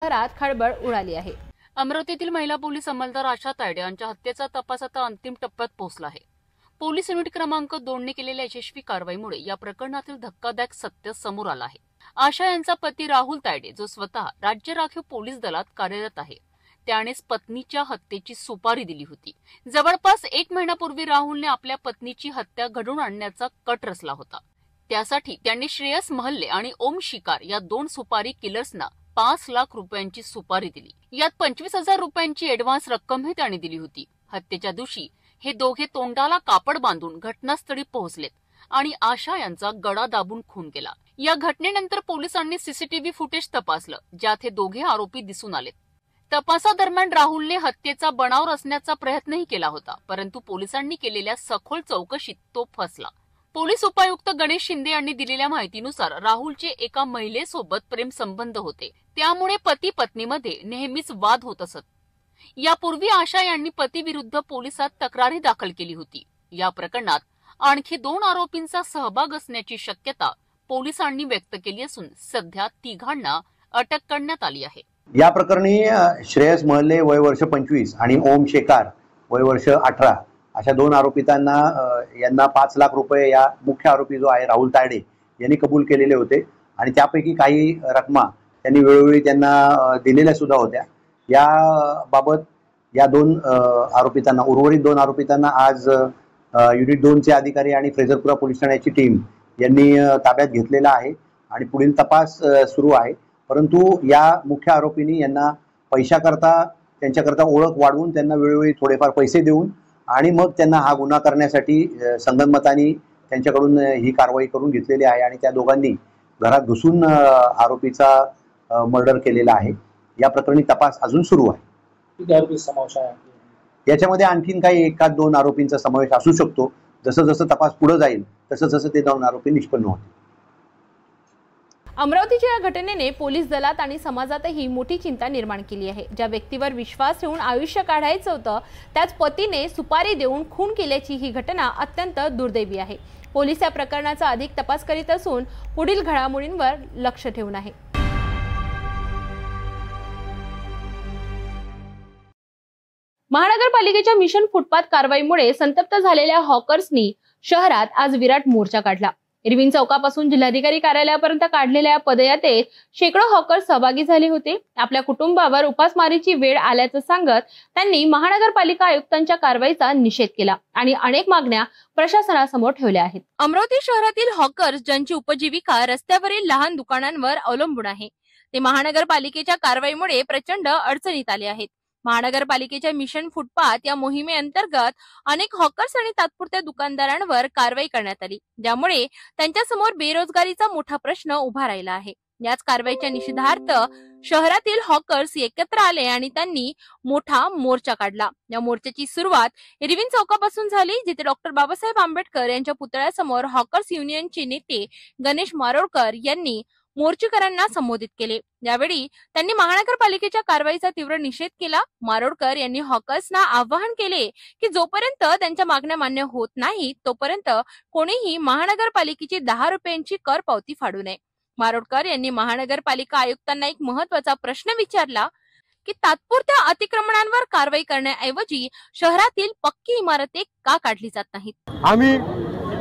शहरात खळबळ उडाली आहे। अमरावतीतील महिला पोलीस अंमलदार आशा तायडे यांच्या हत्येचा तपास आता अंतिम टप्प्यात पोहोचला आहे। पोलीस युनिट क्रमांक 2 ने केलेल्या यशस्वी कारवाईमुळे या प्रकरणातील धक्कादायक सत्य समोर आलं आहे। आशा यांचा पती राहुल तायडे, जो स्वतः राज्य राखीव पोलीस दलात कार्यरत आहे, त्यानेच पत्नीच्या हत्येची सुपारी दिली होती। जवळपास 1 महिन्यापूर्वी राहुलने आपल्या पत्नीची हत्या घडवून आणण्याचा कट रचला होता। त्यासाठी त्यांनी श्रेयस महल्ले आणि ओम शिकार या 2 सुपारी किलर्सना 5 लाख रुपयांची सुपारी दिली। यात 25,000 रुपयांची ऍडव्हान्स रक्कमही त्यांनी दिली होती। हत्येच्या दिवशी हे दोघे तोंडाला कापड बांधून घटनास्थळी पोहोचलेत आणि आशा यांचा गळा दाबून खून केला। या घटनेनंतर पोलिसांनी सीसीटीव्ही फुटेज तपासलं, ज्यात हे दोघे आरोपी दिसून आलेत। तपासादरम्यान राहुलने हत्येचा बनाव रचण्याचा प्रयत्नही केला होता, परंतु पोलिसांनी केलेल्या सखोल चौकशीत तो फसला। पोलीस उपायुक्त गणेश शिंदे यांनी दिलेल्या माहितीनुसार राहुलचे एका महिलेसोबत प्रेम संबंध होते, त्यामुळे पती पत्नीमध्ये नेहमीच वाद होत असत। यापूर्वी आशा यांनी पतीविरुद्ध पोलिसात तक्रारही दाखल केली होती। या प्रकरणात आणखी 2 आरोपींचा सहभाग असण्याची शक्यता पोलिसांनी व्यक्त केली असून सध्या तिघांना अटक करण्यात आली आहे। या प्रकरणी श्रेयस महल्ले वय वर्ष 25 आणि ओम शेकार वय वर्ष 18 अशा 2 आरोपितांना यांना 5 लाख रुपये या मुख्य आरोपी जो आहे राहुल तायडे यांनी कबूल केलेले होते आणि त्यापैकी काही रकमा त्यांनी वेळोवेळी त्यांना दिलेल्या सुद्धा होत्या। या बाबत या 2 आरोपितांना, उर्वरित 2 आरोपितांना आज युनिट 2 चे अधिकारी आणि फ्रेझरपुरा पोलीस ठाण्याची टीम यांनी ताब्यात घेतलेला आहे आणि पुढील तपास सुरू आहे। परंतु या मुख्य आरोपींनी यांना पैशाकरता, त्यांच्याकरता ओळख वाढवून त्यांना वेळोवेळी थोडेफार पैसे देऊन आणि मग त्यांना हा गुन्हा करण्यासाठी संगनमताने त्यांच्याकडून ही कारवाई करून घेतलेली आहे आणि त्या दोघांनी घरात घुसून आरोपीचा मर्डर केलेला आहे। या प्रकरणी तपास अजून सुरू आहे। याच्यामध्ये आणखीन काही 1-2 आरोपींचा समावेश असू शकतो। जसं जसं तपास पुढे जाईल तसं ते 2 आरोपी निष्पन्न होतील। अमरावतीच्या या घटनेने पोलीस दलात आणि समाजातही मोठी चिंता निर्माण केली आहे। ज्या व्यक्तीवर विश्वास ठेवून आयुष्य काढायचं होतं, त्याच पतीने सुपारी देऊन खून केल्याची ही घटना अत्यंत दुर्दैवी आहे। पोलीस या प्रकरणाचा अधिक तपास करीत असून पुढील घडामोडींवर लक्ष ठेवून आहे। महानगरपालिकेच्या मिशन फुटपाथ कारवाईमुळे संतप्त झालेल्या हॉकर्सनी शहरात आज विराट मोर्चा काढला। इरविन चौकापासून जिल्हाधिकारी कार्यालयापर्यंत काढलेल्या पदयात्रेत शेकडो हॉकर्स सहभागी झाले होते। आपल्या कुटुंबावर उपासमारीची वेळ आल्याचं सांगत त्यांनी महानगरपालिका आयुक्तांच्या कारवाईचा निषेध केला आणि अनेक मागण्या प्रशासनासमोर ठेवल्या आहेत। अमरावती शहरातील हॉकर्स, ज्यांची उपजीविका रस्त्यावरील लहान दुकानांवर अवलंबून आहे, ते महानगरपालिकेच्या कारवाईमुळे प्रचंड अडचणीत आले आहेत। महानगरपालिकेच्या मिशन फुटपाथ या मोहिमेअंतर्गत अनेक हॉकर्स आणि तात्पुरत्या दुकानदारांवर कारवाई करण्यात आली, ज्यामुळे त्यांच्यासमोर बेरोजगारीचा मोठा प्रश्न उभा राहिला आहे। याच कारवाईच्या निषेधार्थ शहरातील हॉकर्स एकत्र आले आणि त्यांनी मोठा मोर्चा काढला। या मोर्चाची सुरुवात इरविन चौकापासून झाली, जिथे डॉक्टर बाबासाहेब आंबेडकर यांच्या पुतळ्यासमोर हॉकर्स युनियनचे नेते गणेश मारोडकर यांनी मोर्चेकरांना संबोधित केले। यावेळी त्यांनी महानगरपालिकेच्या कारवाईचा तीव्र निषेध केला। मारोडकर यांनी हॉकर्सना आवाहन केले की जोपर्यंत त्यांच्या मागण्या मान्य होत नाही तोपर्यंत कोणीही महानगरपालिकेची 10 रुपयांची कर पावती फाडू नये। मारोडकर यांनी महानगरपालिका आयुक्तांना एक महत्त्वाचा प्रश्न विचारला की तात्पुरत्या अतिक्रमणांवर कारवाई करण्याऐवजी शहरातील पक्की इमारती का काढली जात नाहीत। आम्ही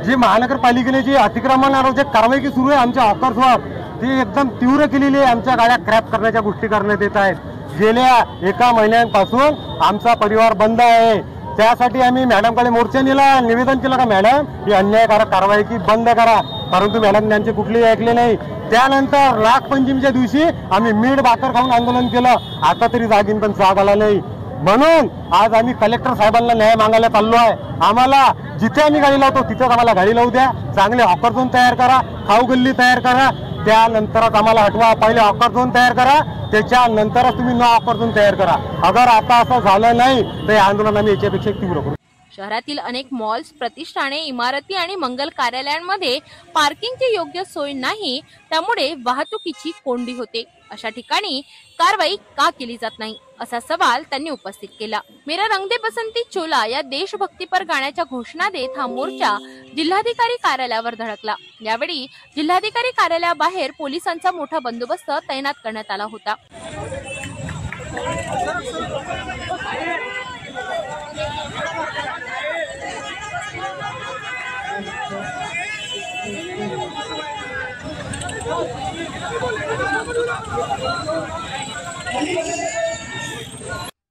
जी महानगरपालिकेने जी अतिक्रमणावर जे कारवाई की सुरू आहे आमच्या हॉकर्सवर, ती एकदम तीव्र केलेली आहे। आमच्या गाड्या क्रॅप करण्याच्या गोष्टी करण्यात येत आहेत। गेल्या 1 महिन्यापासून आमचा परिवार बंद आहे। त्यासाठी आम्ही मॅडमकडे मोर्चा नेला, निवेदन केलं का मॅडम ही अन्यायकारक कारवाई की बंद करा, परंतु मॅडम त्यांचे कुठलेही ऐकले नाही। त्यानंतर नागपंचमीच्या दिवशी आम्ही मीठ भाकर खाऊन आंदोलन केलं, आता तरी जागीन पण स्वाद आला नाही। म्हणून आज आम्ही कलेक्टर साहेबांना न्याय मागायला चाललो आहे। आम्हाला जिथे आम्ही गाडी लावतो तिथेच आम्हाला गाडी लावू द्या, चांगले हॉकर झोन तयार करा, खाऊ गल्ली तयार करा, त्यानंतरच आम्हाला हटवा। पहिले हॉकर झोन तयार करा, त्याच्यानंतरच तुम्ही नो हॉकर झोन तयार करा। अगर आता असं झालं नाही तर आंदोलन आम्ही याच्यापेक्षा तीव्र करू। शहरातील अनेक मॉल्स, प्रतिष्ठाने, इमारती आणि मंगल कार्यालयांमध्ये पार्किंगची योग्य सोय नाही, त्यामुळे वाहतुकीची कोंडी होते। अशा ठिकाणी कारवाई का केली जात नाही, असा सवाल त्यांनी उपस्थित केला। मेरा रंग दे बसंती चोला या देशभक्तीपर गाण्याच्या घोषणा देत हा मोर्चा जिल्हाधिकारी कार्यालयावर धडकला। यावेळी जिल्हाधिकारी कार्यालयाबाहेर पोलिसांचा मोठा बंदोबस्त तैनात करण्यात आला होता।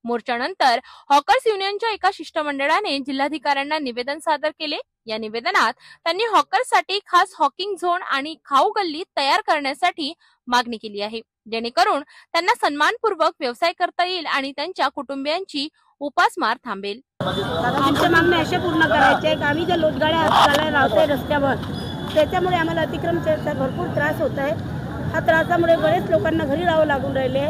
मोर्चानंतर हॉकर्स युनियनच्या एका शिष्टमंडळाने जिल्हाधिकाऱ्यांना निवेदन सादर केले। या निवेदनात त्यांनी हॉकर्ससाठी खास हॉकिंग झोन आणि खाऊ गल्ली तयार करण्यासाठी मागणी केली आहे, जेणेकरून त्यांना सन्मानपूर्वक व्यवसाय करता येईल आणि त्यांच्या कुटुंबियांची उपासमार थांबेल। आमच्या मागण्या अशा पूर्ण करायच्या आहेत। आम्ही ज्या लोटगाड्या लावतोय रस्त्यावर, त्याच्यामुळे आम्हाला अतिक्रमणाचा भरपूर त्रास होत आहे। हा त्रासामुळे बरेच लोकांना घरी राहावं लागून राहिले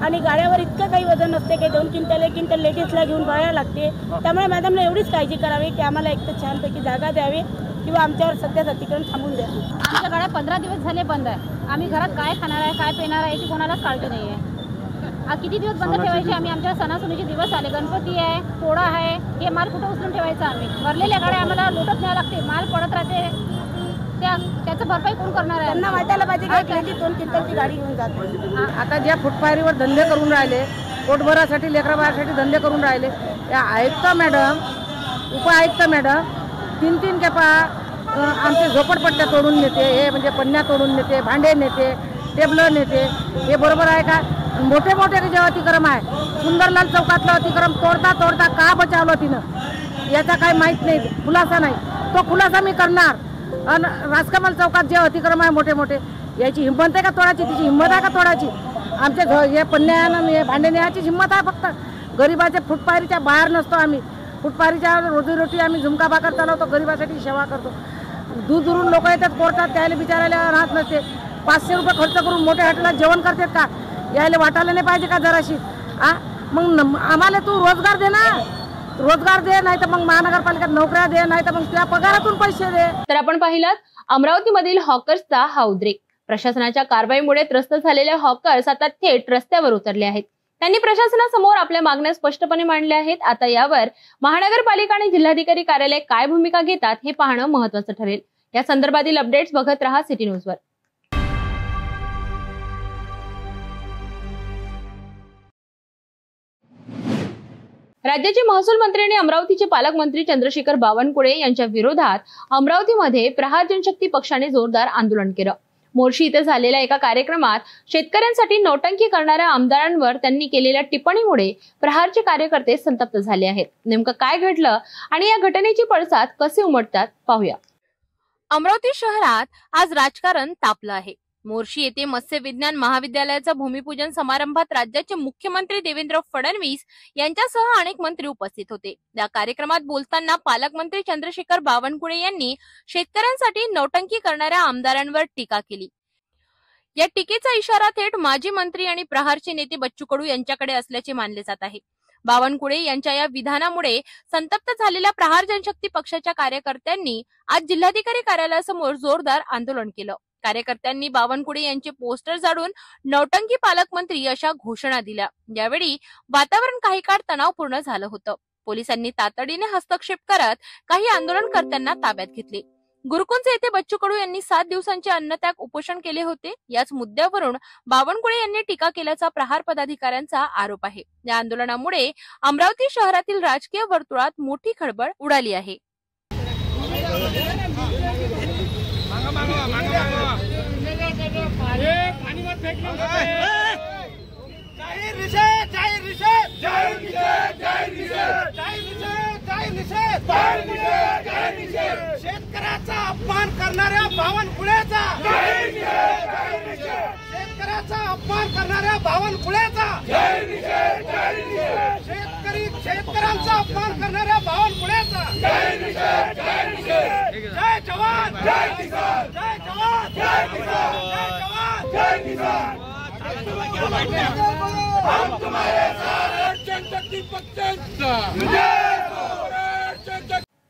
आणि गाड्यावर इतकं काही वजन नसते की 2 क्विंटल 1 क्विंटल लेडीजला घेऊन बाहेर लागते। त्यामुळे मॅडमला एवढीच काळजी करावी की आम्हाला एक तर छानपैकी जागा द्यावी किंवा आमच्यावर सध्या अतिक्रमण थांबून द्यावी। आमच्या गाड्या 15 दिवस झाले बंद आहे। आम्ही घरात काय खाणार आहे, काय पिणार आहे याची कोणालाच काळजी नाही आहे। किती दिवस बंद ठेवायचे आम्ही? आमच्या सणासुदीचे दिवस आले, गणपती आहे, पोळा आहे, हे माल कुठं उचलून ठेवायचा आम्ही? भरलेल्या गाड्या आम्हाला लोटत न्यावं लागते, माल पडत राहते, त्याचं भरपाई कोण करणार आहे? त्यांना वाटायला पाहिजे की 2 क्विंटलची गाडी घेऊन जाते। आता ज्या फुटपाथवर धंदे करून राहिले, पोटभरासाठी लेकराबाळासाठी धंदे करून राहिले, त्या आयुक्त मॅडम, उपआयुक्त मॅडम 3 कॅपा आमचे झोपडपट्ट्या तोडून नेते, हे म्हणजे पन्न्या तोडून नेते, भांडे नेते, टेबलं नेते, हे बरोबर आहे का? मोठे मोठे जे अतिक्रम आहे, सुंदरलाल चौकातलं अतिक्रम तोडता तोडता का बचावलं तिनं याचा काही माहीत नाही, खुलासा नाही। तो खुलासा मी करणार। आणि राजकमल चौकात जे अतिक्रम आहे मोठे मोठे, याची हिंमत आहे का तोडायची? तिची हिंमत आहे का तोडायची? आमच्या हे पन्न्यानं हे भांडे न्यायची हिंमत आहे फक्त। गरिबाच्या फुटपाथीच्या बाहेर नसतो आम्ही, फुटपाथीच्या रोजीरोटी आम्ही झुमका भाकर चालवतो, गरिबासाठी सेवा करतो। दूर दुरून लोक येतात कोर्टात, त्याला बिचारायला राहत नसते। 500 रुपये खर्च करून मोठ्या हॉटेलात जेवण करतात का? यायला वाटायला नाही पाहिजे का जराशी? मग आम्हाला तू रोजगार दे ना, रोजगार दे, नाही तर मग महानगरपालिकेत नोकऱ्या दे, नाही तर मग तुझ्या पगारातून पैसे दे। तर आपण पाहिलात अमरावतीमधील हॉकर्सचा हा उद्रेक। प्रशासनाच्या कारवाईमुळे त्रस्त झालेले हॉकर्स आता थेट रस्त्यावर उतरले आहेत। त्यांनी प्रशासनासमोर आपल्या मागण्या स्पष्टपणे मांडल्या आहेत। आता यावर महानगरपालिका आणि जिल्हाधिकारी कार्यालय काय भूमिका घेतात हे पाहणं महत्त्वाचं ठरेल। या संदर्भातील अपडेट्स बघत रहा सिटी न्यूजवर। राज्याचे महसूल मंत्री आणि अमरावतीचे पालकमंत्री चंद्रशेखर बावनकुळे यांच्या विरोधात अमरावतीमध्ये प्रहार जनशक्ती पक्षाने जोरदार आंदोलन केलं। मोर्शी इथे झालेल्या एका कार्यक्रमात शेतकऱ्यांसाठी नौटंकी करणाऱ्या आमदारांवर त्यांनी केलेल्या टिप्पणीमुळे प्रहारचे कार्यकर्ते संतप्त झाले आहेत। नेमकं काय घडलं आणि या घटनेचे पडसाद कसे उमटतात पाहूया। अमरावती शहरात आज राजकारण तापलं आहे। मोर्शी येथे मत्स्य विज्ञान महाविद्यालयाचा भूमिपूजन समारंभात राज्याचे मुख्यमंत्री देवेंद्र फडणवीस यांच्यासह अनेक मंत्री उपस्थित होते। या कार्यक्रमात बोलताना पालकमंत्री चंद्रशेखर बावनकुळे यांनी शेतकऱ्यांसाठी नौटंकी करणाऱ्या आमदारांवर टीका केली। या टीकेचा इशारा थेट माजी मंत्री आणि प्रहारचे नेते बच्चू कडू यांच्याकडे असल्याचे मानले जात आहे। बावनकुळे यांच्या या विधानामुळे संतप्त झालेल्या प्रहार जनशक्ती पक्षाच्या कार्यकर्त्यांनी आज जिल्हाधिकारी कार्यालयासमोर जोरदार आंदोलन केलं। कार्यकर्त्यांनी बावनकुळे यांचे पोस्टर जाळून नौटंकी पालकमंत्री अशा घोषणा दिल्या। यावेळी वातावरण काही काळ तणावपूर्ण झालं होतं। पोलिसांनी तातडीने हस्तक्षेप करत काही आंदोलनकर्त्यांना ताब्यात घेतले। गुरुकुंज येथे बच्चू कडू यांनी 7 दिवसांचे अन्नत्याग उपोषण केले होते। याच मुद्द्यावरून बावनकुळे यांनी टीका केल्याचा प्रहार पदाधिकाऱ्यांचा आरोप आहे। या आंदोलनामुळे अमरावती शहरातील राजकीय वर्तुळात मोठी खळबळ उडाली आहे। शेतकऱ्याचा अपमान करणाऱ्या बावनकुळेचा, शेतकऱ्याचा अपमान करणाऱ्या बावनकुळेचा, शेतकऱ्यांचा अपमान करणाऱ्या बावनकुळेचा जय जवान, जय किसान, जय जवान, जय किसान, जय जवान, जय किसान। हम तुम्हारे साथ जनशक्ती पक्षाचा।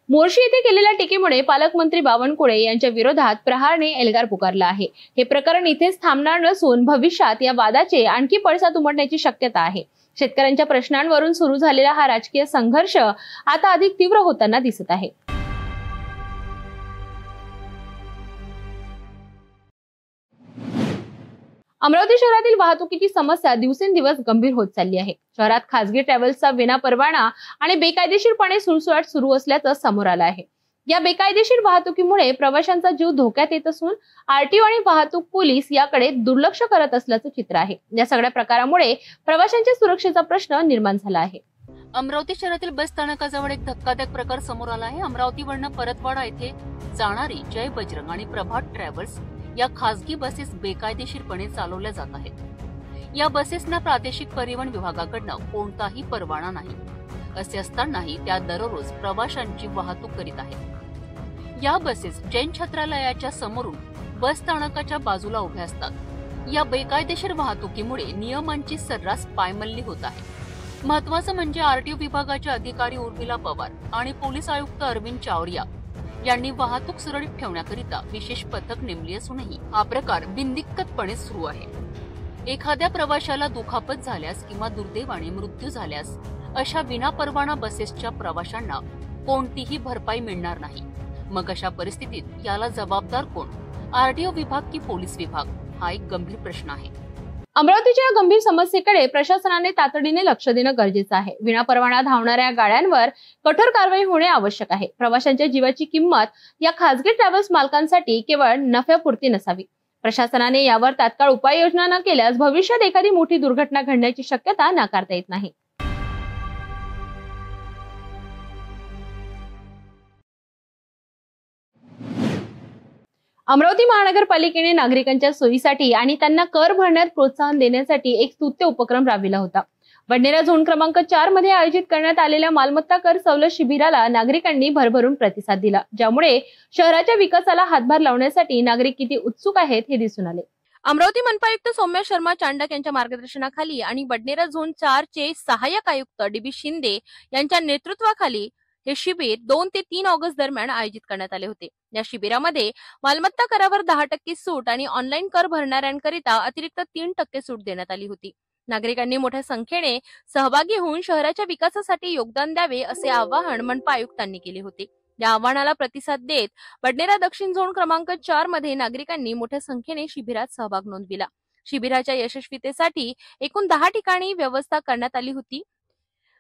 मोर्शी येथे केलेल्या टीकेमुळे पालकमंत्री बावनकुळे यांच्या विरोधात प्रहारने एल्गार पुकारला आहे। हे प्रकरण इथेच थांबणार नसून भविष्यात या वादाचे आणखी पडसाद उमटण्याची शक्यता आहे। शेतकऱ्यांच्या प्रश्नांवरून सुरू झालेला हा राजकीय संघर्ष आता अधिक तीव्र होताना दिसत आहे। अमरावती शहरातील वाहतुकीची समस्या दिवसेंदिवस गंभीर होत चालली आहे. शहरात खासगी ट्रॅव्हल्सचा विनापरवाना आणि बेकायदेशीरपणे सुळसुळाट सुरू असल्याचं समोर आलं आहे. या बेकायदेशीर वाहतुकीमुळे प्रवाशांचा जीव धोक्यात येत असून आरटीओ आणि वाहतूक पोलीस याकडे दुर्लक्ष करत असल्याचं चित्र आहे. या सगळ्या प्रकारामुळे प्रवाशांच्या सुरक्षेचा प्रश्न निर्माण झाला आहे. अमरावती शहरातील बस स्थानकाजवळ एक धक्कादायक प्रकार समोर आला आहे. अमरावतीवरनं परतवाडा येथे जाणारी जय बजरंग आणि प्रभात ट्रॅव्हल्स या खासगी बसेस बेकायदेशीरपणे चालवल्या जात आहेत. या बसेसना प्रादेशिक परिवहन विभागाकडनं कोणताही परवाना नाही. असे असतानाही त्या दररोज प्रवाशांची वाहतूक करीत आहेत. या बसेस जैन छत्रालयाच्या समोरून बस स्थानकाच्या बाजूला उभ्या असतात. या बेकायदेशीर वाहतुकीमुळे नियमांची सर्रास पायमल्ली होत आहे. महत्वाचं म्हणजे आरटीओ विभागाचे अधिकारी उर्मिला पवार आणि पोलीस आयुक्त अरविंद चावरिया यांनी वाहतूक सुरळीत ठेवण्याकरिता विशेष पथक नेमली असूनही हा प्रकार बिनदिक्कतपणे सुरू आहे. एखाद्या प्रवाशाला दुखापत झाल्यास किंवा दुर्दैवाने मृत्यू झाल्यास अशा विनापरवाना बसेसच्या प्रवाशांना कोणतीही भरपाई मिळणार नाही. मग अशा परिस्थितीत याला जबाबदार कोण? आरटीओ विभाग की पोलीस विभाग? हा एक गंभीर प्रश्न आहे. अमरावतीच्या या गंभीर समस्येकडे प्रशासनाने तातडीने लक्ष देणं गरजेचं आहे. विनापरवाना धावणाऱ्या गाड्यांवर कठोर कारवाई होणे आवश्यक आहे. प्रवाशांच्या जीवाची किंमत या खासगी ट्रॅव्हल्स मालकांसाठी केवळ नफ्यापुरती नसावी. प्रशासनाने यावर तात्काळ उपाययोजना न केल्यास भविष्यात एखादी मोठी दुर्घटना घडण्याची शक्यता नाकारता येत नाही. अमरावती महानगरपालिकेने नागरिकांच्या सोयीसाठी आणि त्यांना कर भरण्यात प्रोत्साहन देण्यासाठी एक स्तुत्य उपक्रम राबविला होता. बडनेरा झोन क्रमांक 4 मध्ये आयोजित करण्यात आलेल्या मालमत्ता कर सवलत शिबिराला नागरिकांनी भरभरून प्रतिसाद दिला, ज्यामुळे शहराच्या विकासाला हातभार लावण्यासाठी नागरिक किती उत्सुक आहेत हे दिसून आले. अमरावती मनपा आयुक्त सौम्या शर्मा चांडक यांच्या मार्गदर्शनाखाली आणि बडनेरा झोन 4 चे सहाय्यक आयुक्त डीबी शिंदे यांच्या नेतृत्वाखाली हे शिबिर 2 ते 3 ऑगस्ट दरम्यान आयोजित करण्यात आले होते. या शिबिरामध्ये मालमत्ता करावर 10% सूट आणि ऑनलाईन कर भरणाऱ्यांकरिता अतिरिक्त 3% सूट देण्यात आली होती. नागरिकांनी मोठ्या संख्येने सहभागी होऊन शहराच्या विकासासाठी योगदान द्यावे असे आवाहन मनपा आयुक्तांनी केले होते. या आवाहनाला प्रतिसाद देत बडनेरा दक्षिण झोन क्रमांक 4 मध्ये नागरिकांनी मोठ्या संख्येने शिबिरात सहभाग नोंदविला. शिबिराच्या यशस्वीतेसाठी एकूण 10 ठिकाणी व्यवस्था करण्यात आली होती,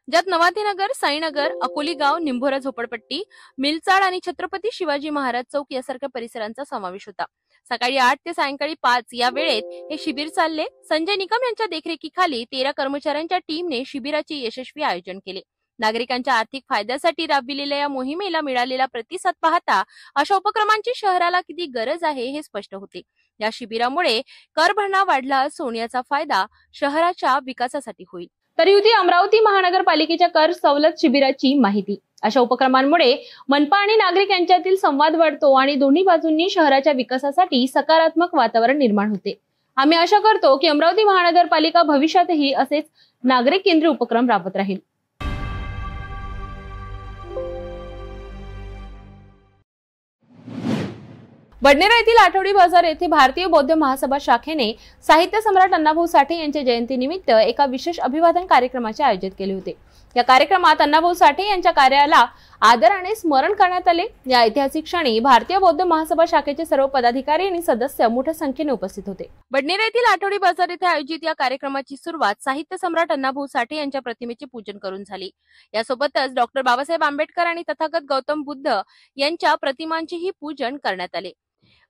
ज्यात नवातीनगर, साईनगर, अकोली गाव, निंभोरा झोपडपट्टी, मिलचाड आणि छत्रपती शिवाजी महाराज चौक यासारख्या परिसरांचा समावेश होता. सकाळी 8 ते सायंकाळी 5 या वेळेत हे शिबिर चालले. संजय निकम यांच्या देखरेखीखाली 13 कर्मचाऱ्यांच्या टीमने शिबिराचे यशस्वी आयोजन केले. नागरिकांच्या आर्थिक फायद्यासाठी राबविलेल्या या मोहिमेला मिळालेला प्रतिसाद पाहता अशा उपक्रमांची शहराला किती गरज आहे हे स्पष्ट होते. या शिबिरामुळे कर भरणा वाढला असून याचा फायदा शहराच्या विकासासाठी होईल. तरी होती अमरावती महानगरपालिकेच्या कर सवलत शिबिराची माहिती. अशा उपक्रमांमुळे मनपा आणि नागरिक यांच्यातील संवाद वाढतो आणि दोन्ही बाजूंनी शहराच्या विकासासाठी सकारात्मक वातावरण निर्माण होते. आम्ही आशा करतो की अमरावती महानगरपालिका भविष्यातही असेच नागरिक केंद्रीय उपक्रम राबवत राहील. बडनेरा येथील आठवडी बाजार येथे भारतीय बौद्ध महासभा शाखेने साहित्य सम्राट अण्णाभाऊ साठे यांच्या जयंतीनिमित्त एका विशेष अभिवादन कार्यक्रमाचे आयोजित केले होते. या कार्यक्रमात अण्णाभाऊ साठे यांच्या कार्याला आदराने स्मरण करण्यात आले. या ऐतिहासिक क्षणी भारतीय बौद्ध महासभा शाखेचे सर्व पदाधिकारी आणि सदस्य मोठ्या संख्येने उपस्थित होते. बडनेरा येथील आठवडी बाजार येथे आयोजित या कार्यक्रमाची सुरुवात साहित्य सम्राट अण्णाभाऊ साठे यांच्या प्रतिमेचे पूजन करून झाली. यासोबतच डॉक्टर बाबासाहेब आंबेडकर आणि तथागत गौतम बुद्ध यांच्या प्रतिमांचेही पूजन करण्यात आले.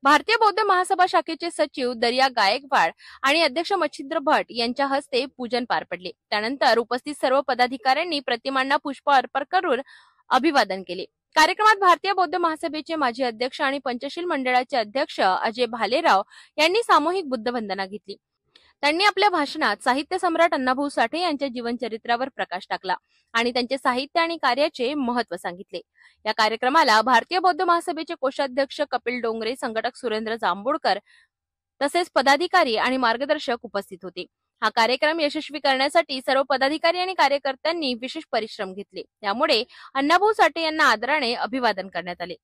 भारतीय बौद्ध महासभा शाखेचे सचिव दर्या गायकवाड आणि अध्यक्ष मच्छिंद्र भट यांच्या हस्ते पूजन पार पडले. त्यानंतर उपस्थित सर्व पदाधिकाऱ्यांनी प्रतिमांना पुष्प अर्पण करून अभिवादन केले. कार्यक्रमात भारतीय बौद्ध महासभेचे माजी अध्यक्ष आणि पंचशील मंडळाचे अध्यक्ष अजय भालेराव यांनी सामूहिक बुद्धवंदना घेतली. त्यांनी आपल्या भाषणात साहित्य सम्राट अण्णाभाऊ साठे यांच्या जीवनचरित्रावर प्रकाश टाकला आणि त्यांचे साहित्य आणि कार्याचे महत्त्व सांगितले. या कार्यक्रमाला भारतीय बौद्ध महासभेचे कोषाध्यक्ष कपिल डोंगरे, संघटक सुरेंद्र जांभूळकर तसेच पदाधिकारी आणि मार्गदर्शक उपस्थित होते. हा कार्यक्रम यशस्वी करण्यासाठी सर्व पदाधिकारी आणि कार्यकर्त्यांनी विशेष परिश्रम घेतले. त्यामुळे अण्णाभाऊ साठे यांना आदराने अभिवादन करण्यात आले.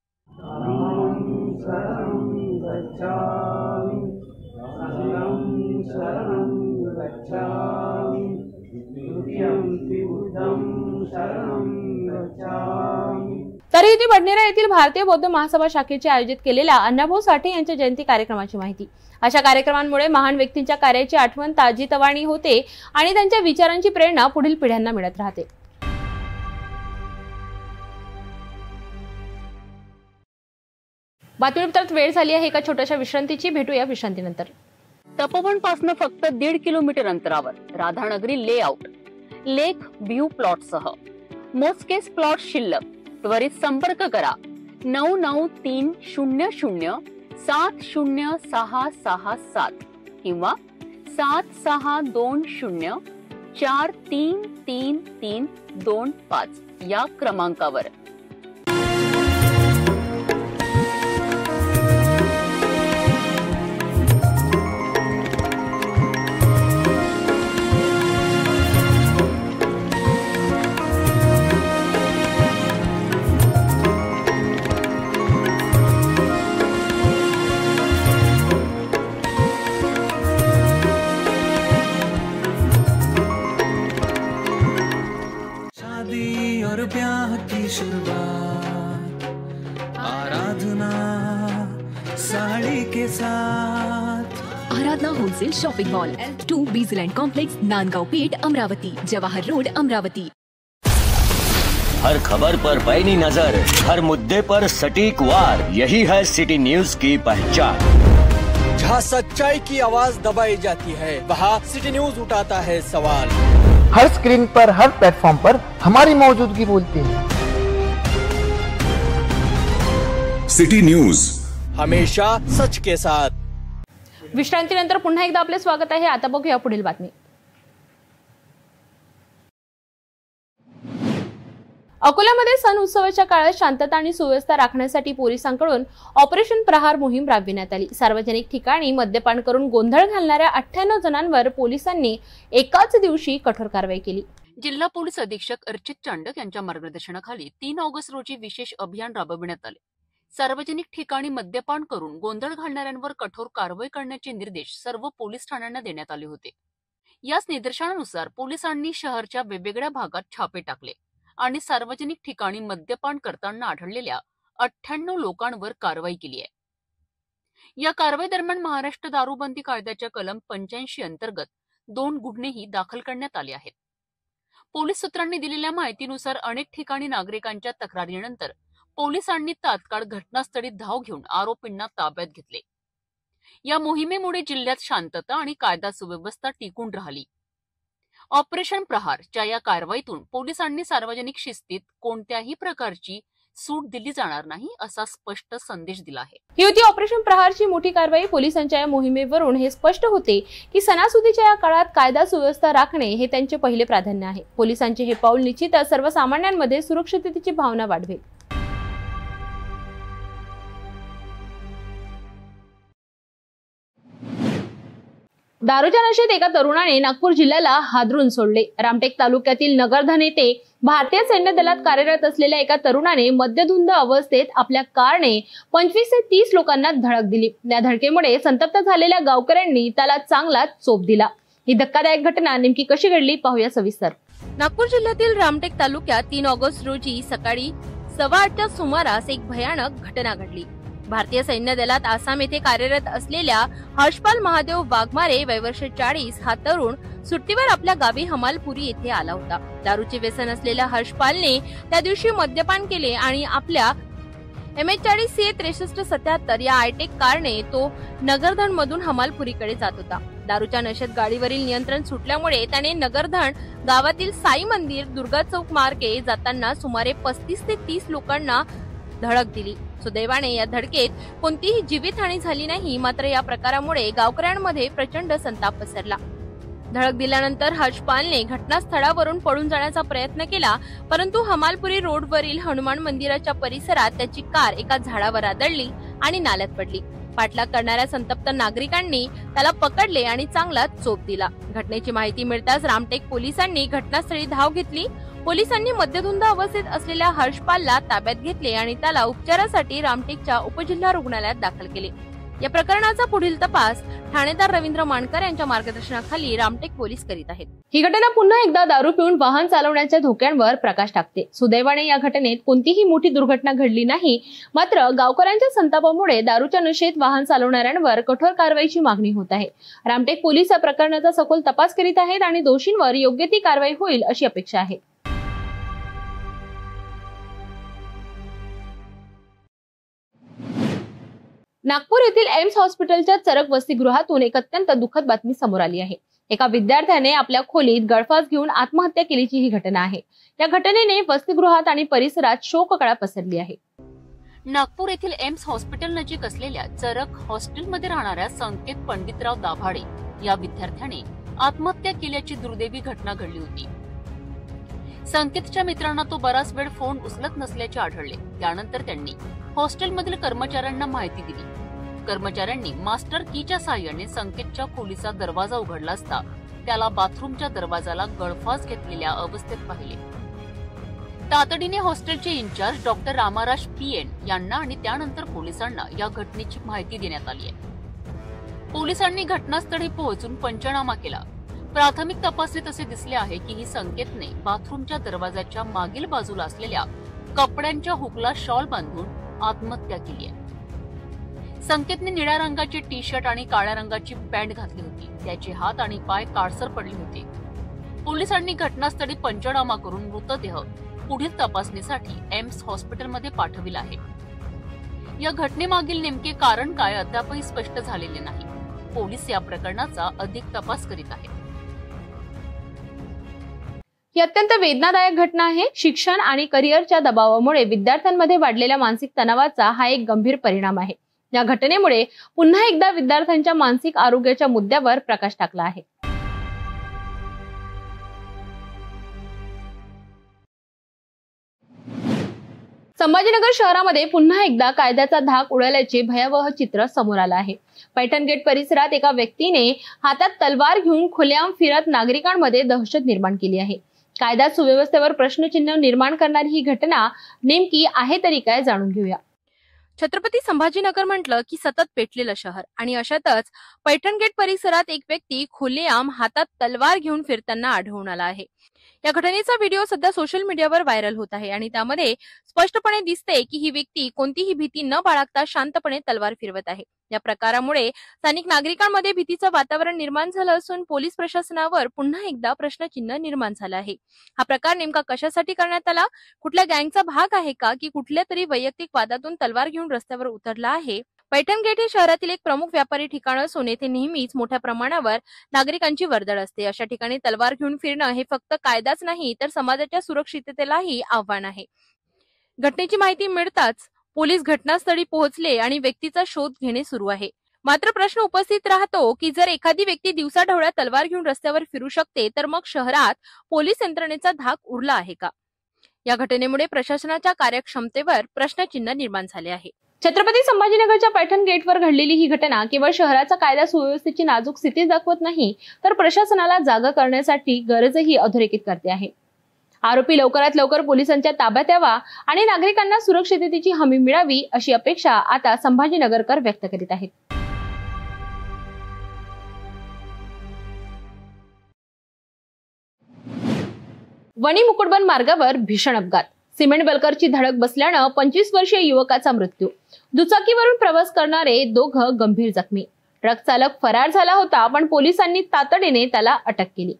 तरी होती बडनेरा येथील भारतीय बौद्ध महासभा शाखेचे आयोजित केलेल्या अण्णाभाऊ साठे यांच्या जयंती कार्यक्रमाची माहिती। अशा कार्यक्रमांमुळे महान व्यक्तींच्या कार्याची आठवण ताजीतवाणी होते आणि त्यांच्या विचारांची प्रेरणा पुढील पिढ्यांना मिळत राहते। बातमीपत्रात वेळ झाली आहे एका छोट्याशा विश्रांतीची। भेटूया विश्रांतीनंतर। तपोवन पासून फक्त 1.5 किलोमीटर अंतरावर राधानगरी लेआउट लेक व्ह्यू प्लॉट सह मोजकेच प्लॉट शिल्लक। त्वरित संपर्क करा 9930706667 किंवा 7620433325 या क्रमांकावर। और ब्याह की शुरुआत आराधना साड़ी के साथ। Aradhana wholesale shopping mall L2 बीजलैंड कॉम्प्लेक्स नांदगांव पेठ अमरावती जवाहर रोड अमरावती। हर खबर पर पैनी नजर, हर मुद्दे पर सटीक वार, यही है सिटी न्यूज की पहचान। जहाँ सच्चाई की आवाज दबाई जाती है वहाँ सिटी न्यूज उठाता है सवाल। हर स्क्रीन पर, हर प्लेटफॉर्म पर हमारी मौजूदगी बोलती है। सिटी न्यूज हमेशा सच के साथ। विश्रांतीनंतर पुन्हा एकदा आपले स्वागत आहे। आता बघूया पुढील बातमी। अकोल्यामध्ये सण उत्सवाच्या काळात शांतता आणि सुव्यवस्था राखण्यासाठी पोलिसांकडून ऑपरेशन प्रहार मोहीम राबविण्यात आली। सार्वजनिक ठिकाणी मद्यपान करून गोंधळ घालणाऱ्या 98 जणांवर पोलिसांनी एकाच दिवशी कठोर कारवाई केली। जिल्हा पोलीस अधीक्षक अर्चित चांडक यांच्या मार्गदर्शनाखाली 3 ऑगस्ट रोजी विशेष अभियान राबविण्यात आले। सार्वजनिक ठिकाणी मद्यपान करून गोंधळ घालणाऱ्यांवर कठोर कारवाई करण्याचे निर्देश सर्व पोलीस ठाण्यांना देण्यात आले होते। याच निर्देशानुसार पोलिसांनी शहराच्या वेगवेगळ्या भागात छापे टाकले आणि सार्वजनिक ठिकाणी मद्यपान करताना आढळलेल्या 98 लोकांवर कारवाई केली आहे। या कारवाई दरम्यान महाराष्ट्र दारूबंदी कायद्याच्या कलम 85 अंतर्गत 2 गुन्हेही दाखल करण्यात आले आहेत। पोलीस सूत्रांनी दिलेल्या माहितीनुसार अनेक ठिकाणी नागरिकांच्या तक्रारीनंतर पोलिसांनी तात्काळ घटनास्थळी धाव घेऊन आरोपींना ताब्यात घेतले। या मोहिमेमुळे जिल्ह्यात शांतता आणि कायदा सुव्यवस्था टिकून राहिली। ऑपरेशन प्रहारच्या या कारवाईतून पोलिसांनी सार्वजनिक शिस्तीत कोणत्याही प्रकारची सूट दिली जाणार नाही असा स्पष्ट संदेश दिला आहे। ही होती ऑपरेशन प्रहारची मोठी कारवाई। पोलिसांच्या या मोहिमेवरून हे स्पष्ट होते की सणासुदीच्या या काळात कायदा सुव्यवस्था राखणे हे त्यांचे पहिले प्राधान्य आहे। पोलिसांचे हे पाऊल निश्चितच सर्वसामान्यांमध्ये सुरक्षिततेची भावना वाढवेल। दारूच्या नशेत एका तरुणाने नागपूर जिल्ह्याला हादरून सोडले। रामटेक तालुक्यातील नगरधन येथे भारतीय सैन्य दलात कार्यरत असलेल्या एका तरुणाने मद्यधुंद अवस्थेत आपल्या कारने 25 ते 30 लोकांना धडक दिली। या धडकेमुळे संतप्त झालेल्या गावकऱ्यांनी त्याला चांगलाच चोप दिला। ही धक्कादायक घटना नेमकी कशी घडली पाहूया सविस्तर। नागपूर जिल्ह्यातील रामटेक तालुक्यात 3 ऑगस्ट रोजी सकाळी 8:15च्या सुमारास एक भयानक घटना घडली। भारतीय सैन्य दलात आसाम येथे कार्यरत असलेल्या हर्षपाल महादेव वाघमारे वय वर्ष 40 हा तरुण सुट्टीवर आपल्या गावी हमालपुरी येथे आला होता। दारूचे व्यसन असलेल्या हर्षपालने त्या दिवशी मद्यपान केले आणि आपल्या MH40CA 6377 या आयटेक कारने तो नगरधन मधून हमालपुरीकडे जात होता। दारूच्या नशेत गाडीवरील नियंत्रण सुटल्यामुळे त्याने नगरधन गावातील साई मंदिर दुर्गा चौक मार्गे जाताना सुमारे 35 ते 30 लोकांना धडक दिली। सुदैवाने या धडकेत कोणतीही जीवितहानी झाली नाही, मात्र या प्रकारामुळे गावकऱ्यांमध्ये प्रचंड संताप पसरला। धडक दिल्यानंतर हर्षपालने घटनास्थळावरून पळून जाण्याचा प्रयत्न केला, परंतु हमालपुरी रोडवरील हनुमान मंदिराच्या परिसरात त्याची कार एका झाडावर आदळली आणि नाल्यात पडली। पाठलाग करणाऱ्या संतप्त नागरिकांनी त्याला पकडले आणि चांगलाच चोप दिला। घटनेची माहिती मिळताच रामटेक पोलिसांनी घटनास्थळी धाव घेतली। पोलिसांनी मद्यधुंद अवस्थेत असलेल्या हर्षपालला ताब्यात घेतले आणि त्याला उपचारासाठी रामटेकच्या उपजिल्हा रुग्णालयात दाखल केले। या प्रकरणाचा पुढील तपास ठाणेदार रवींद्र मानकर यांच्या मार्गदर्शनाखाली रामटेक पोलीस करीत आहेत। ही घटना पुन्हा एकदा दारू पिऊन वाहन चालवण्याच्या धोक्यांवर प्रकाश टाकते। सुदैवाने या घटनेत कोणतीही मोठी दुर्घटना घडली नाही, मात्र गावकऱ्यांच्या संतापामुळे दारूच्या नशेत वाहन चालवणाऱ्यांवर कठोर कारवाईची मागणी होत आहे। रामटेक पोलीस या प्रकरणाचा सखोल तपास करीत आहेत आणि दोषींवर योग्य ती कारवाई होईल अशी अपेक्षा आहे। नागपूर येथील एम्स हॉस्पिटलच्या चरक वसतिगृहातून एक अत्यंत दुःखद बातमी समोर आली आहे। एका विद्यार्थ्याने आपल्या खोलीत गळफास घेऊन आत्महत्या केल्याची ही घटना आहे। या घटनेने वसतिगृहात आणि परिसरात शोककळा पसरली आहे। नागपूर येथील एम्स हॉस्पिटल नजीक असलेल्या चरक हॉस्टेलमध्ये राहणाऱ्या संकेत पंडितराव दाभाडे या विद्यार्थ्याने आत्महत्या केल्याची दुर्दैवी घटना घडली होती। संकेतच्या मित्रांना तो बराच वेळ फोन उचलत नसल्याचे आढळले। त्यानंतर त्यांनी हॉस्टेलमधील कर्मचाऱ्यांना माहिती दिली। कर्मचाऱ्यांनी मास्टर कीच्या साहाय्याने संकेतच्या खोलीचा दरवाजा उघडला असता त्याला बाथरूमच्या दरवाजाला गळफास घेतलेल्या अवस्थेत पाहिले। तातडीने हॉस्टेलचे इन्चार्ज डॉक्टर रामाराज PN यांना आणि त्यानंतर पोलिसांना या घटनेची माहिती देण्यात आली आहे। पोलिसांनी घटनास्थळी पोहोचून पंचनामा केला। प्राथमिक तपासणीत असे दिसले आहे की ही संकेतने बाथरूमच्या दरवाजाच्या मागील बाजूला असलेल्या कपड्यांच्या हुकला शॉल बांधून आत्महत्या केली आहे। संकेतने निळ्या रंगाची टी-शर्ट आणि काळ्या रंगाची पॅन्ट घातली होती। त्याचे हात आणि पाय काळसर पडले होते। पोलिसांनी घटनास्थळी पंचनामा करून मृतदेह पुढील तपासणीसाठी एम्स हॉस्पिटलमध्ये पाठविला आहे। या घटनेमागील नेमके कारण काय अद्यापही स्पष्ट झालेले नाही। पोलीस या प्रकरणाचा अधिक तपास करीत आहेत। ही अत्यंत वेदनादायक घटना आहे। शिक्षण आणि करिअरच्या दबावामुळे विद्यार्थ्यांमध्ये वाढलेल्या मानसिक तणावाचा हा एक गंभीर परिणाम आहे। या घटनेमुळे पुन्हा एकदा विद्यार्थ्यांच्या मानसिक आरोग्याच्या मुद्द्यावर प्रकाश टाकला आहे। संभाजीनगर शहरामध्ये पुन्हा एकदा कायद्याचा धाक उडाल्याचे भयावह चित्र समोर आलं आहे। पैठण गेट परिसरात एका व्यक्तीने हातात तलवार घेऊन खुलेआम फिरत नागरिकांमध्ये दहशत निर्माण केली आहे। कायदा सुव्यवस्थेवर प्रश्नचिन्ह निर्माण करणारी ही घटना नेमकी आहे तरी काय जाणून घेऊया। छत्रपती संभाजीनगर म्हटलं की सतत पेटलेलं शहर आणि अशातच पैठण गेट परिसरात एक व्यक्ती खुलेआम हातात तलवार घेऊन फिरताना आढळून आला आहे। या घटनेचा व्हिडिओ सध्या सोशल मीडियावर व्हायरल होत आहे आणि त्यामध्ये स्पष्टपणे दिसते की ही व्यक्ती कोणतीही भीती न बाळगता शांतपणे तलवार फिरवत आहे। या प्रकारामुळे स्थानिक नागरिकांमध्ये भीतीचं वातावरण निर्माण झालं असून पोलीस प्रशासनावर पुन्हा एकदा प्रश्नचिन्ह निर्माण झालं आहे। हा प्रकार नेमका कशासाठी करण्यात आला, कुठल्या गँगचा भाग आहे का की कुठल्या तरी वैयक्तिक वादातून तलवार घेऊन रस्त्यावर उतरला आहे। पैठण गेट हे शहरातील एक प्रमुख व्यापारी ठिकाण असून येथे नेहमीच मोठ्या प्रमाणावर नागरिकांची वर्दळ असते। अशा ठिकाणी तलवार घेऊन फिरणं हे फक्त कायदाच नाही तर समाजाच्या सुरक्षिततेलाही आव्हान आहे। घटनेची माहिती मिळताच पोलीस घटनास्थळी पोहोचले आणि व्यक्तीचा शोध घेणे सुरू आहे। मात्र प्रश्न उपस्थित राहतो की जर एखादी व्यक्ती दिवसाढवळ्या तलवार घेऊन रस्त्यावर फिरू शकते तर मग शहरात पोलीस यंत्रणेचा धाक उरला आहे का? या घटनेमुळे प्रशासनाच्या कार्यक्षमतेवर प्रश्नचिन्ह निर्माण झाले आहे। छत्रपती संभाजीनगरच्या पैठण गेटवर घडलेली ही घटना केवळ शहराचा कायदा सुव्यवस्थेची नाजूक स्थिती दाखवत नाही तर प्रशासनाला जागा करण्यासाठी गरजही अधोरेखित करते आहे। आरोपी लवकरात लवकर पोलिसांच्या ताब्यात यावा आणि नागरिकांना सुरक्षिततेची हमी मिळावी अशी अपेक्षा आता संभाजीनगरकर व्यक्त करीत आहेत। वणी मुकुटबन मार्गावर भीषण अपघात, सिमेंट बल्करची धडक बसल्यानं 25 वर्षीय युवकाचा मृत्यू, दुचाकीवरून प्रवास करणारे दोघं गंभीर जखमी, ट्रक चालक फरार झाला होता पण पोलिसांनी तातडीने त्याला अटक केली।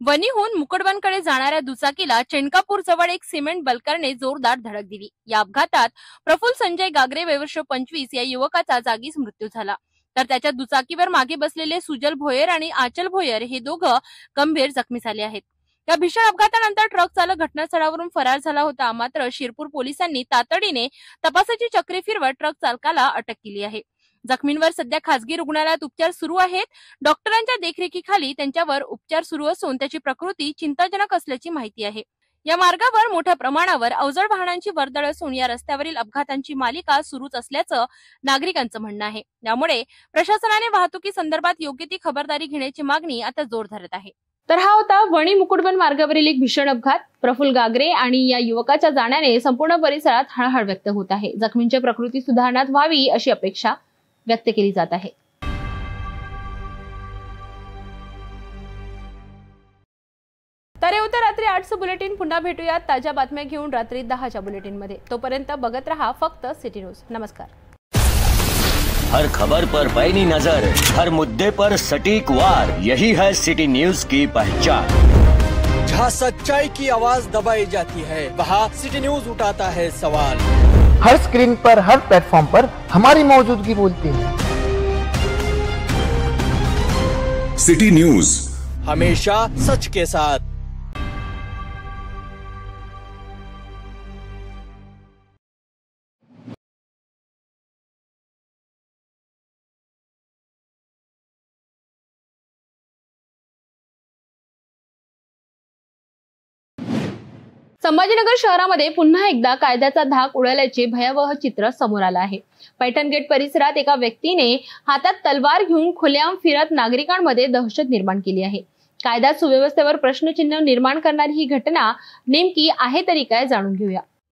वणीहून मुकुटबनकडे जाणाऱ्या दुचाकीला चेंडकापूर जवळ एक सिमेंट बल्करने जोरदार धडक दिली। या अपघातात प्रफुल्ल संजय गागरे वय वर्ष 25 या युवकाचा जागीच मृत्यू झाला तर त्याच्या दुचाकीवर मागे बसलेले सुजल भोयर आणि आचल भोयर हे दोघं गंभीर जखमी झाले आहेत। या भीषण अपघातानंतर ट्रक चालक घटनास्थळावरून फरार झाला होता, मात्र शिरपूर पोलिसांनी तातडीने तपासाची चक्रे फिरवत ट्रक चालकाला अटक केली आहे। जखमींवर सध्या खासगी रुग्णालयात उपचार सुरू आहेत। डॉक्टरांच्या देखरेखीखाली त्यांच्यावर उपचार सुरू असून त्याची प्रकृती चिंताजनक असल्याची माहिती आहे। या मार्गावर मोठ्या प्रमाणावर अवजड वाहनांची वर्दळ असून या रस्त्यावरील अपघातांची मालिका सुरूच असल्याचं नागरिकांचं म्हणणं आहे। त्यामुळे प्रशासनाने वाहतुकी संदर्भात योग्य ती खबरदारी घेण्याची मागणी आता जोर धरत आहे। तर हा होता वणी मुकुटबन मार्गावरील एक भीषण अपघात। प्रफुल्ल गागरे आणि या युवकाच्या जाण्याने संपूर्ण परिसरात हळहळ व्यक्त होत आहे। जखमींची प्रकृती सुधारण्यात व्हावी अशी अपेक्षा व्यक्त केली जात आहे. तर हे होतं रात्री 8चं बुलेटिन. पुन्हा भेटूयात ताज्या बातम्या घेऊन रात्री 10च्या बुलेटिनमध्ये. तोपर्यंत बघत रहा फक्त सिटी न्यूज. नमस्कार. हर खबर पर पैनी नजर, हर मुद्दे पर सटीक वार, यही है सिटी न्यूज की पहचान. जहाँ सच्चाई की आवाज दबाई जाती है, वहाँ सिटी न्यूज उठाता है सवाल. हर स्क्रीन पर, हर प्लेटफॉर्म पर हमारी मौजूदगी बोलती है. सिटी न्यूज, हमेशा सच के साथ. संभाजीनगर शहरामध्ये पुन्हा एकदा कायद्याचा धाक उडाल्याचे भयावह चित्र समोर आलं आहे. पैठण गेट परिसरात एका व्यक्तीने हातात तलवार घेऊन खुलेआम फिरत नागरिकांमध्ये दहशत निर्माण केली आहे. कायदा सुव्यवस्थेवर प्रश्नचिन्ह निर्माण करणारी ही घटना नेमकी आहे तरी काय, जाणून घेऊया.